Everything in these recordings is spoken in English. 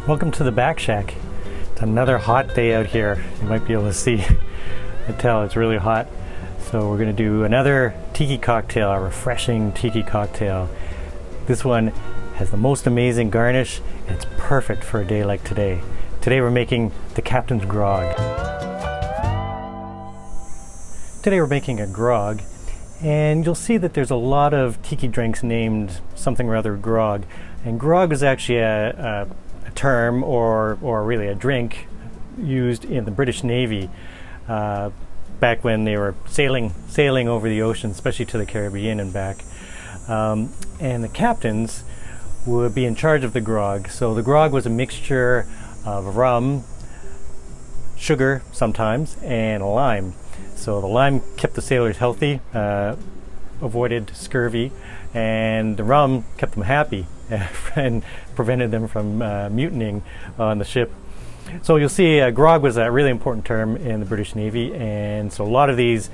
Welcome to the Back Shack. It's another hot day out here. You might be able to see. I tell it's really hot. So we're going to do another tiki cocktail, a refreshing tiki cocktail. This one has the most amazing garnish and it's perfect for a day like today. Today we're making the Captain's Grog. Today we're making a grog, and you'll see that there's a lot of tiki drinks named something or other grog. And grog is actually a term or really a drink used in the British Navy back when they were sailing over the ocean, especially to the Caribbean and back. And the captains would be in charge of the grog. So the grog was a mixture of rum, sugar sometimes, and lime. So the lime kept the sailors healthy, avoided scurvy, and the rum kept them happy and prevented them from mutinying on the ship. So you'll see grog was a really important term in the British Navy, and so a lot of these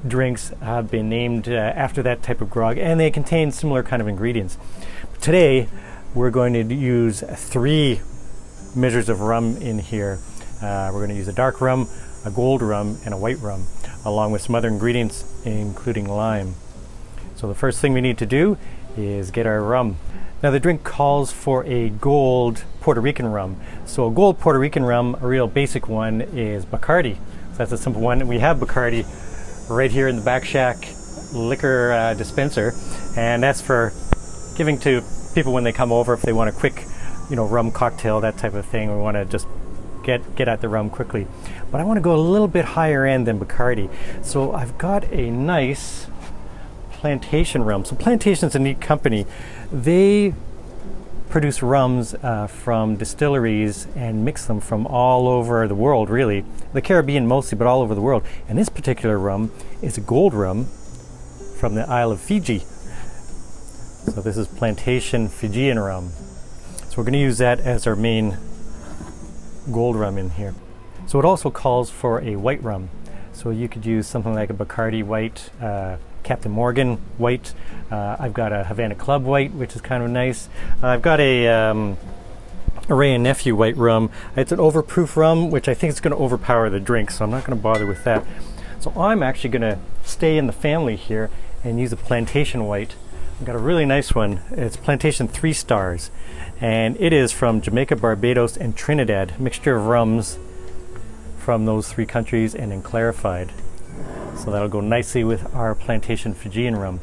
drinks have been named after that type of grog, and they contain similar kind of ingredients. Today we're going to use 3 measures of rum in here. We're going to use a dark rum, a gold rum, and a white rum, along with some other ingredients including lime. So the first thing we need to do is get our rum. Now the drink calls for a gold Puerto Rican rum. So a gold Puerto Rican rum, a real basic one, is Bacardi. So that's a simple one. We have Bacardi right here in the Back Shack liquor dispenser, and that's for giving to people when they come over if they want a quick, rum cocktail, that type of thing. We want to just get at the rum quickly. But I want to go a little bit higher end than Bacardi. So I've got a nice plantation rum. So Plantation's a neat company. They produce rums from distilleries and mix them from all over the world, really. The Caribbean mostly, but all over the world. And this particular rum is a gold rum from the Isle of Fiji. So this is Plantation Fijian rum. So we're going to use that as our main gold rum in here. So it also calls for a white rum. So you could use something like a Bacardi white, Captain Morgan white. I've got a Havana Club white, which is kind of nice. I've got a Ray and Nephew white rum. It's an overproof rum, which I think is going to overpower the drink, so I'm not going to bother with that. So I'm actually going to stay in the family here and use a Plantation white. I've got a really nice one. It's Plantation 3 Stars, and it is from Jamaica, Barbados, and Trinidad. Mixture of rums from those 3 countries and then clarified. So that'll go nicely with our Plantation Fijian rum.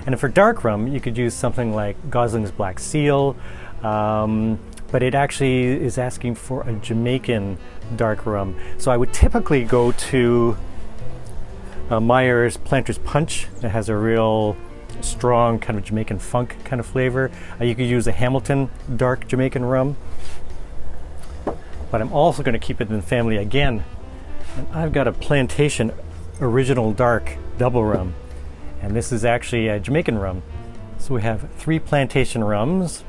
And for dark rum, you could use something like Gosling's Black Seal, but it actually is asking for a Jamaican dark rum. So I would typically go to Myers Planter's Punch. It has a real strong kind of Jamaican funk kind of flavor. You could use a Hamilton dark Jamaican rum, but I'm also going to keep it in the family again. And I've got a Plantation Original Dark double rum, and this is actually a Jamaican rum. So we have 3 plantation rums,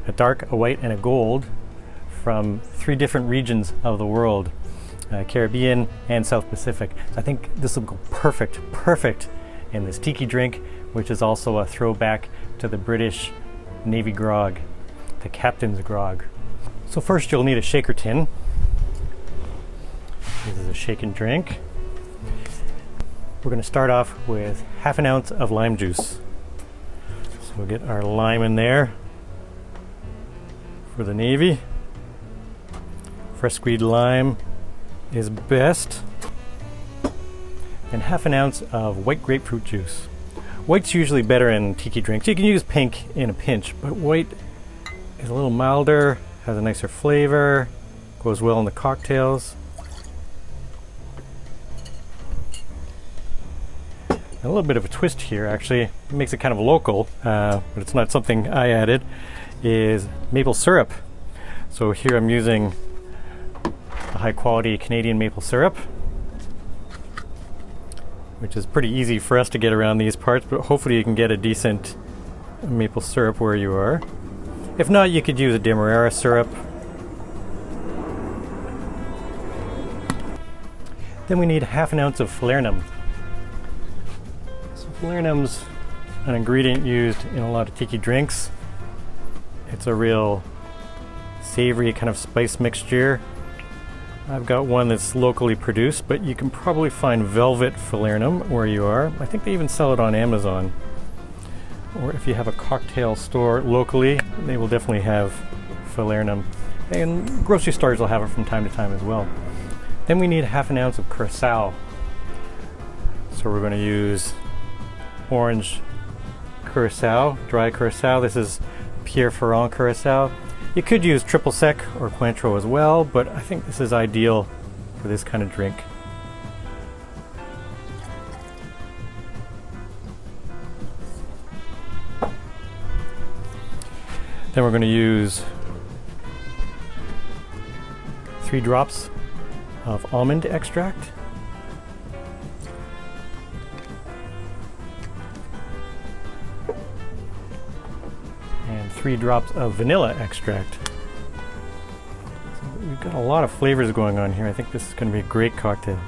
a dark, a white, and a gold, from 3 different regions of the world, Caribbean and South Pacific. So I think this will go perfect in this tiki drink, which is also a throwback to the British Navy grog, the Captain's Grog. So first you'll need a shaker tin. This is a shaken drink. We're going to start off with half an ounce of lime juice. So we'll get our lime in there for the Navy. Fresh squeezed lime is best. And half an ounce of white grapefruit juice. White's usually better in tiki drinks. You can use pink in a pinch, but white is a little milder, has a nicer flavor, goes well in the cocktails. A little bit of a twist here, actually. It makes it kind of local, but it's not something I added, is maple syrup. So here I'm using a high quality Canadian maple syrup, which is pretty easy for us to get around these parts, but hopefully you can get a decent maple syrup where you are. If not, you could use a Demerara syrup. Then we need half an ounce of Falernum. Falernum's an ingredient used in a lot of tiki drinks. It's a real savory kind of spice mixture. I've got one that's locally produced, but you can probably find Velvet Falernum where you are. I think they even sell it on Amazon. Or if you have a cocktail store locally, they will definitely have Falernum. And grocery stores will have it from time to time as well. Then we need half an ounce of curaçao. So we're going to use orange curaçao, dry curaçao. This is Pierre Ferrand curaçao. You could use triple sec or Cointreau as well, but I think this is ideal for this kind of drink. Then we're going to use 3 drops of almond extract. And 3 drops of vanilla extract. So we've got a lot of flavors going on here. I think this is going to be a great cocktail.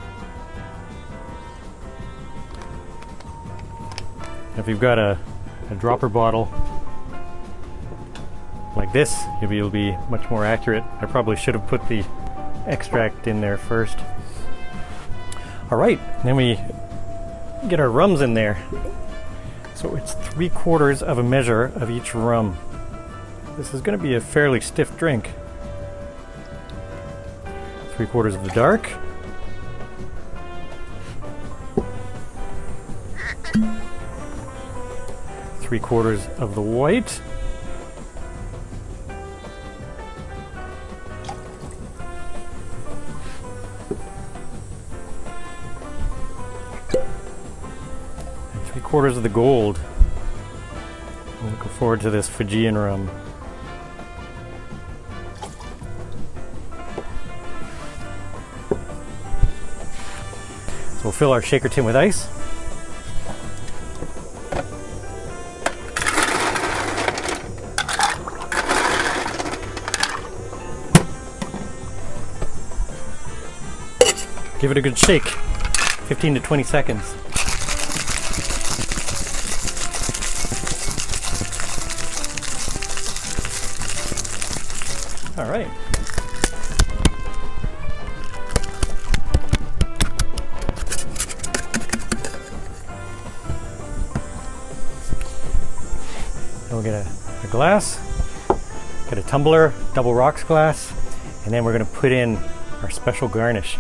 If you've got a dropper bottle like this, you'll be much more accurate. I probably should have put the extract in there first. All right, then we get our rums in there. So it's 3/4 of a measure of each rum. This is going to be a fairly stiff drink. 3/4 of the dark. Three-quarters of the white. And 3/4 of the gold. I'm looking forward to this Fijian rum. So we'll fill our shaker tin with ice. Give it a good shake, 15 to 20 seconds. All right. Then we'll get a glass, get a tumbler, double rocks glass, and then we're going to put in our special garnish.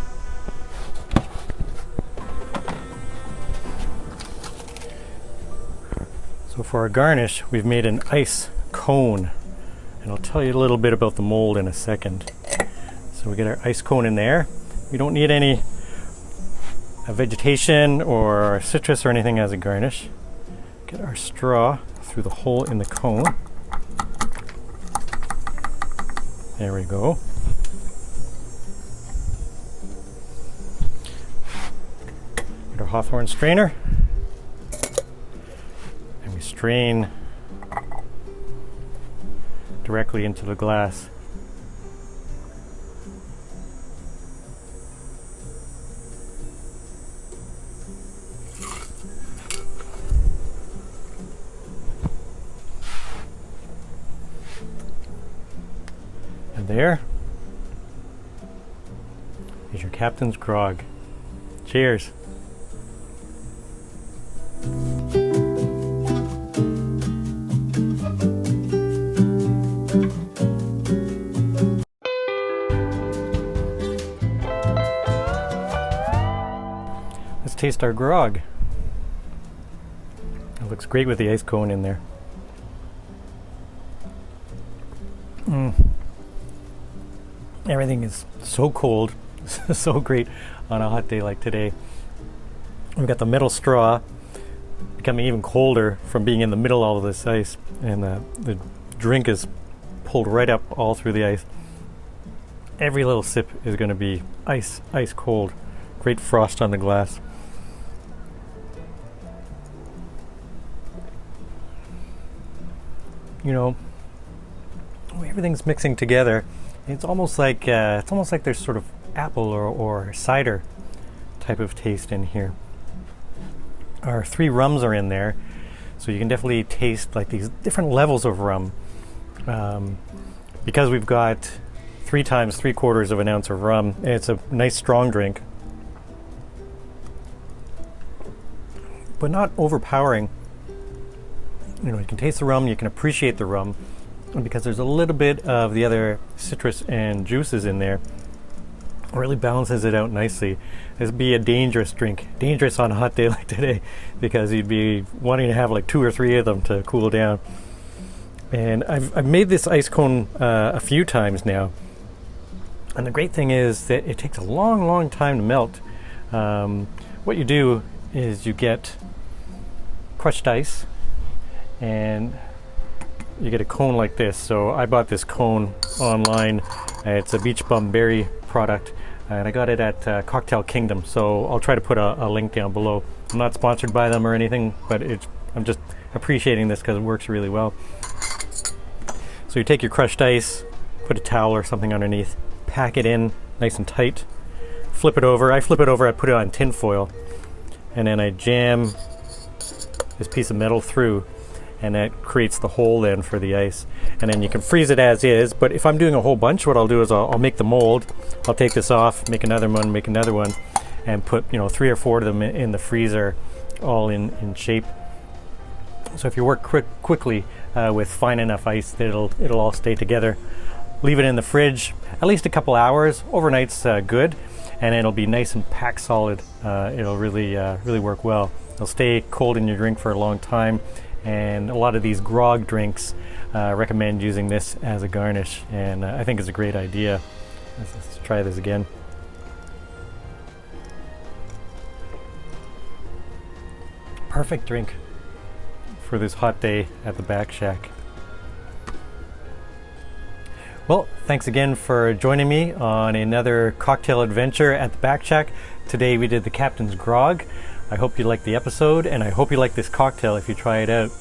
So for our garnish, we've made an ice cone, and I'll tell you a little bit about the mold in a second. So we get our ice cone in there. We don't need any vegetation or citrus or anything as a garnish. Get our straw through the hole in the cone. There we go. Get our Hawthorne strainer. Strain directly into the glass. And there is your captain's grog. Cheers. Let's taste our grog. It looks great with the ice cone in there. Everything is so cold, so great on a hot day like today. We've got the metal straw becoming even colder from being in the middle of all of this ice, and the drink is pulled right up all through the ice. Every little sip is going to be ice cold. Great frost on the glass. You know, everything's mixing together. It's almost like there's sort of apple or cider type of taste in here. Our 3 rums are in there, so you can definitely taste like these different levels of rum. because we've got 3 times 3/4 of an ounce of rum, it's a nice strong drink, but not overpowering. You know, you can taste the rum, you can appreciate the rum, and because there's a little bit of the other citrus and juices in there, it really balances it out nicely. This would be a dangerous drink, dangerous on a hot day like today, because you'd be wanting to have like 2 or 3 of them to cool down. And I've made this ice cone a few times now, and the great thing is that it takes a long time to melt. What you do is you get crushed ice, and you get a cone like this. So I bought this cone online. It's a Beachbum Berry product, and I got it at Cocktail Kingdom. So I'll try to put a link down below. I'm not sponsored by them or anything, but I'm just appreciating this because it works really well. So you take your crushed ice, put a towel or something underneath, pack it in nice and tight, flip it over. I flip it over, I put it on tin foil, and then I jam this piece of metal through, and that creates the hole then for the ice. And then you can freeze it as is, but if I'm doing a whole bunch, what I'll do is I'll make the mold, I'll take this off, make another one, and put 3 or 4 of them in the freezer, all in shape. So if you work quickly with fine enough ice, that it'll all stay together. Leave it in the fridge at least a couple hours. Overnight's good, and it'll be nice and packed solid. It'll really work well. It'll stay cold in your drink for a long time, and a lot of these grog drinks recommend using this as a garnish, and I think it's a great idea. Let's try this again. Perfect drink for this hot day at the Back Shack. Well, thanks again for joining me on another cocktail adventure at the Back Shack. Today we did the Captain's Grog. I hope you liked the episode, and I hope you like this cocktail if you try it out.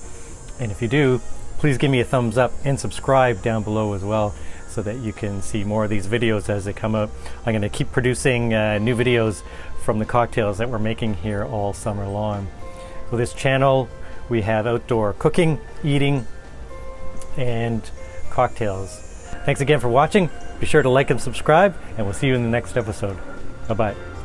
And if you do, please give me a thumbs up and subscribe down below as well, so that you can see more of these videos as they come out. I'm going to keep producing new videos from the cocktails that we're making here all summer long. With this channel, we have outdoor cooking, eating, and cocktails. Thanks again for watching. Be sure to like and subscribe, and we'll see you in the next episode. Bye-bye.